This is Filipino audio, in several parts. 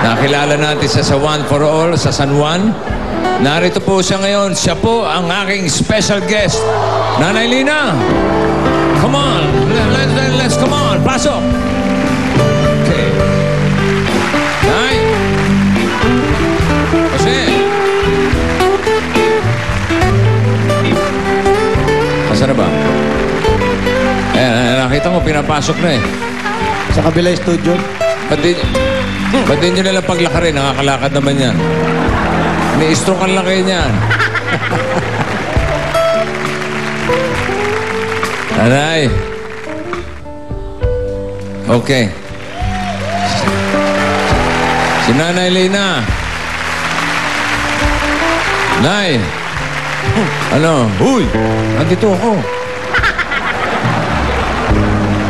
Nakilala natin siya sa One for All sa San Juan. Narito po siya ngayon. Siya po ang aking special guest. Nanay Lina! Come on! Let's come on! Pasok! Okay. Nay! Jose! Asa na ba? Nakita mo, pinapasok na eh. Sa kabila studio. Ba't di nyo nalang paglakarin? Nakakalakad naman yan. May stroke ang laki niyan. Nanay. Okay. Si Nanay Lina. Nay. Ano? Huy! Andito ako.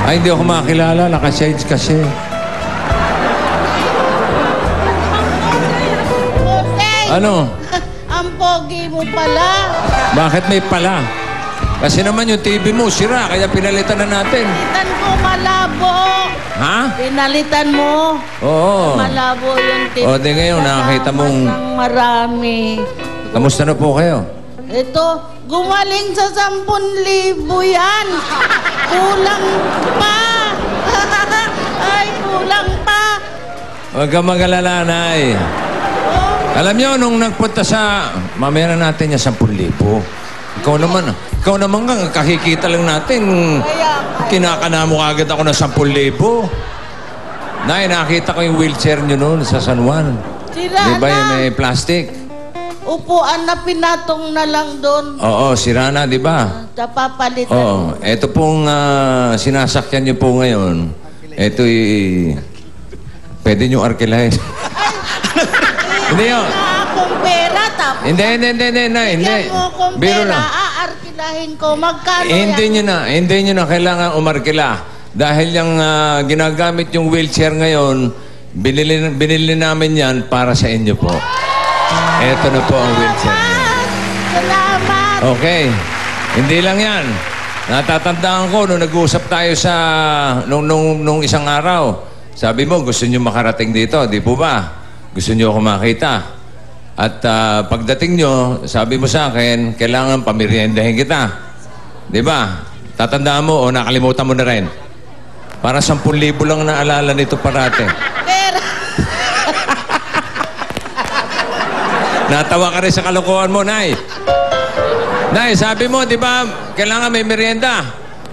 Ay, hindi ako makakilala. Naka-shades kasi. Ano? Ang pogi mo pala. Bakit may pala? Kasi naman yung TV mo sira, kaya pinalitan na natin. Pinalitan ko malabo. Ha? Pinalitan mo. Oo. Malabo yung TV. O, di ngayon, nakakita mong... Ng marami. Kamusta na po kayo? Ito, gumaling sa 10,000 yan. Kulang pa. Ay, kulang pa. Huwag kang mag-alala, Nay. Alam nyo, nung nagpunta sa... Mamaya na natin yung 10,000. Ikaw naman kakikita lang natin. Kinakana mo agad ako ng 10,000. Nay, nakita ko yung wheelchair nyo noon sa San Juan. Sira Di ba yung na. may plastic? Upuan na pinatong na lang doon. Oo, sira na, di ba? Napapalitan. Oo, eto pong sinasakyan nyo po ngayon. Eto'y... Pwede nyo arkilahin. Hindi yun. Wala akong pera, tapos Hindi. bigyan mo akong Biro pera, lang. aarkilahin ko. Magkano Hindi yan? nyo na kailangan umarkila. Dahil yung ginagamit yung wheelchair ngayon, binili namin yan para sa inyo po. Eto na po ang wheelchair. Salamat! Okay. Hindi lang yan. Natatandaan ko nung nag-uusap tayo sa nung isang araw. Sabi mo, gusto nyo makarating dito, di po ba? Gusto nyo ako makita. At pagdating nyo, sabi mo sa akin, kailangan pamiriendahin kita. Di ba? Tatandaan mo o nakalimutan mo na rin. Para 10,000 lang naalala nito parate. Pera! Natawa ka rin sa kalokohan mo, Nay. Nay, sabi mo, di ba, kailangan may merienda.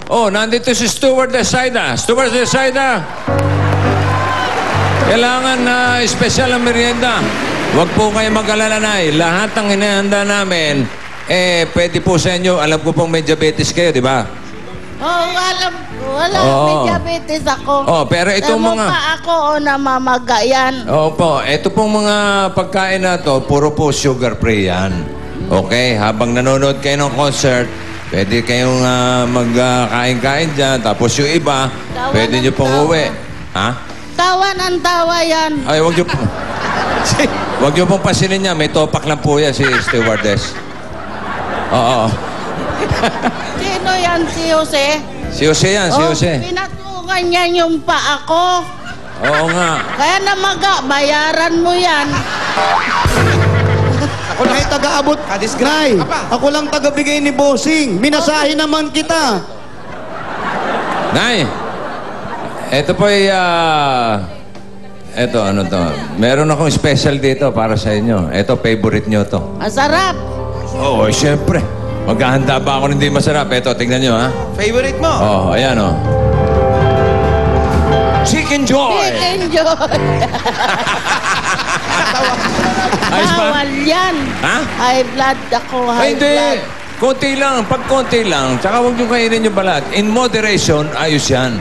Oh, nandito si Stewardess Saida. Stewardess Saida. Kailangan na espesyal ang merienda. Huwag po kayo mag-alala, Nay. Lahat ng hinahanda namin, pwede po sa inyo. Alam ko pong may diabetes kayo, di ba? Oh, alam ko. Wala, Oo. may diabetes ako. Oh, pero itong mga... Sa ako o namamaga yan. Opo, ito pong mga pagkain na to, puro po sugar-free yan. Okay, habang nanonood kayo ng concert, pwede kayong magkain-kain dyan. Tapos yung iba, Tawa pwede ng nyo pong tawa. uwi. Ha? Tawa ng tawa yan. Ay, wag nyo po. Wag nyo pong pasilin niya. May topak lang po yan si stewardess. Oo. Sino yan, si Jose? Si Jose yan, si Jose. Pinatungan niya yung pa ako. Oo nga. Kaya namaga, bayaran mo yan. Ako lang yung taga-abot. Nay, ako lang taga-bigay ni Bossing. Minasahe naman kita. Nay, ito po ay... Ito, ano to? Meron akong special dito para sa inyo. Ito, favorite nyo to. Masarap. Oo, syempre. Maghahanda pa ako ng hindi masarap. Ito, tingnan nyo, ha? Favorite mo? Oh, ayan, oh. Chicken Joy! Big enjoy. Ayos ba? Bawal yan. Ha? High blood ako, Ay, high hindi. blood. Konti lang. Pag konti lang. Tsaka huwag nyo kainin yung balat. In moderation, ayos yan.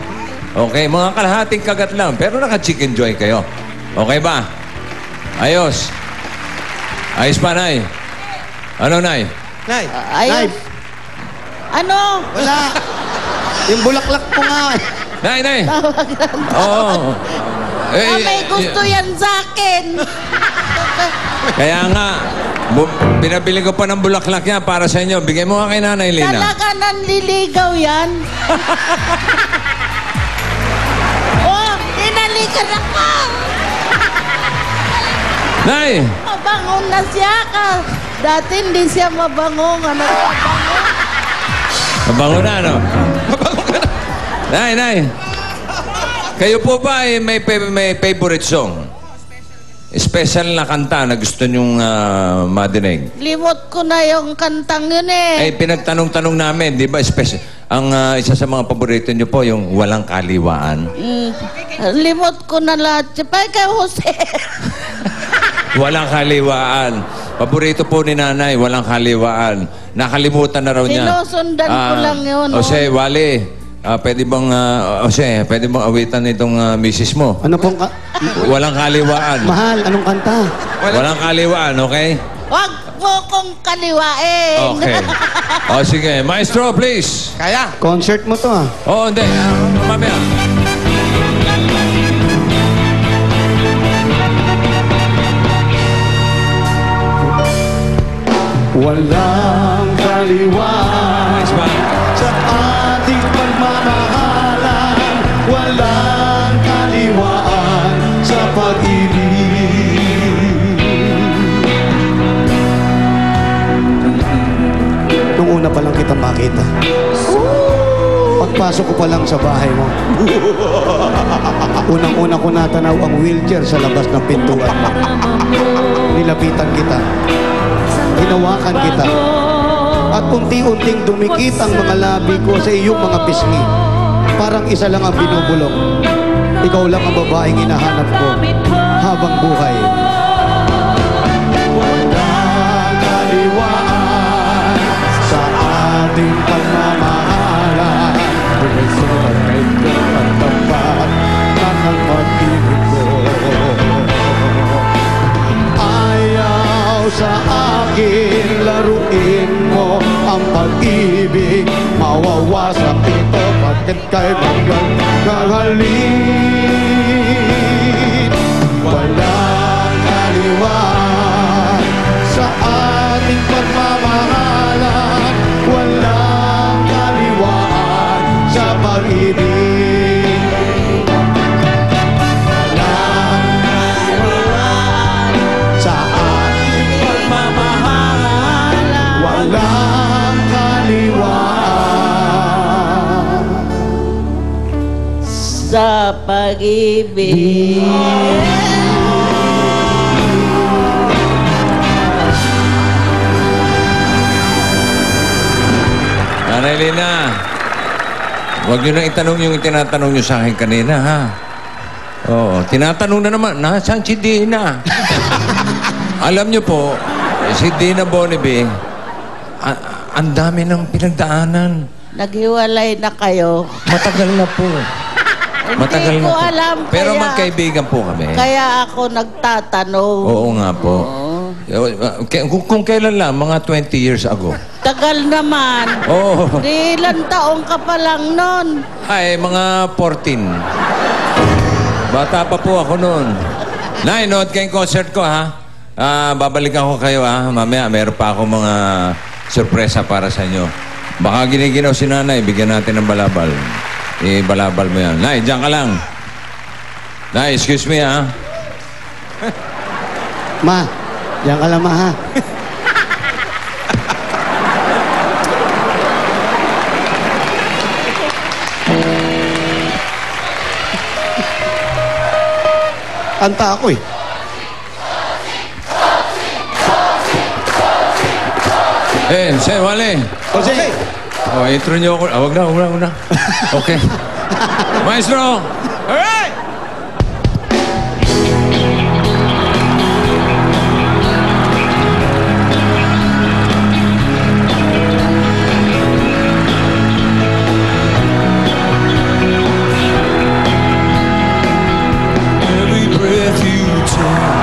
Okay, mga kalahating kagat lang. Pero naka-chicken joy kayo. Okay ba? Ayos. Ayos pa, Nay. Ano, Nay? Nay, Ayun. Ano? wala. Yung bulaklak ko nga. Nay, Nay. Tawag lang. Oo. May gusto yan sa akin. Kaya nga, binabili ko pa ng bulaklak niya para sa inyo. Bigay mo nga kay Nanay Lina. Talaga nanliligaw yan. Oh, ka na ka! Nay! Mabango na siya ka. Dati hindi siya mabango. Ano mabango? Mabango na, no? Mabango ka na. Nay! Kayo po ba ay may favorite song? Special na kanta na gusto nyong madinig? Limot ko na yung kantang yun Eh, pinagtanong-tanong namin, di ba? Isa sa mga paborito nyo po, yung Walang Kaliwaan. Limot ko na lahat. Pa kay Jose. Walang Kaliwaan. Paborito po ni Nanay, Walang Kaliwaan. Nakalimutan na raw niya. Sinusundan ko lang yun. Jose, Wally, pwede bang, Jose, pwede bang awitan itong misis mo? Ano pong Walang Kaliwaan. Mahal, anong kanta? Walang Kaliwaan, okay? Huwag mo kong kaliwain. Okay. O, sige. Maestro, please. Kaya. Concert mo to, ah. Oo, hindi. Mamaya. Walang kaliwaan Nice ba? sa ating pagmamahalan. Walang kaliwaan sa pag-ibig. Nung una pa lang kita makita, pagpasok ko pa lang sa bahay mo, unang-una ko natanaw ang wheelchair sa labas ng pintuan mo. Nilapitan kita, hinawakan kita, at unti-unting dumikit ang mga labi ko sa iyong mga pisngi. Parang isa lang ang binubulong. Ikaw lang ang babaeng hinahanap ko habang buhay. Walang kaliwaan sa ating pagmamahalan. Puso at kayo at tapat ng pag-ibig ko. Ayaw sa akin laruin mo ang pag-ibig. Mawawasak ito bakit kay magagaling. Walang kaliwaan sa ating pagmamahalan. Walang kaliwaan sa pag-ibig. Walang kaliwaan sa ating pagmamahalan. Walang kaliwaan Sa pag-ibig. Nanay Lina, huwag nyo na itanong yung tinatanong nyo sa akin kanina, ha? Oo, tinatanong na naman, nasaan si Dina? Alam nyo po, si Dina Bonnevie, ang dami ng pinagdaanan. Naghiwalay na kayo. Matagal na po. Matagal Hindi na ko po. alam. Pero kaya, magkaibigan po kami. Kaya ako nagtatanong. Oo nga po. Kung kailan lang, mga 20 years ago. Tagal naman. Oo. Di ilang taong ka pa lang nun. Ay, mga 14. Bata pa po ako noon. Nay, nood kayong concert ko, ha? Babalikan ko kayo, ha? Mamaya, meron pa ako mga sorpresa para sa inyo. Baka giniginaw si Nanay, bigyan natin ng balabal. Balabal mo yan. Nay, diyan ka lang. Nay, excuse me, ha? Ma, diyan ka lang, ma, ha? Kanta ako, eh. Say, Wale. Jose! Oh, intro niyo ako. Wag na. Okay. Maestro! Alright! Every breath you take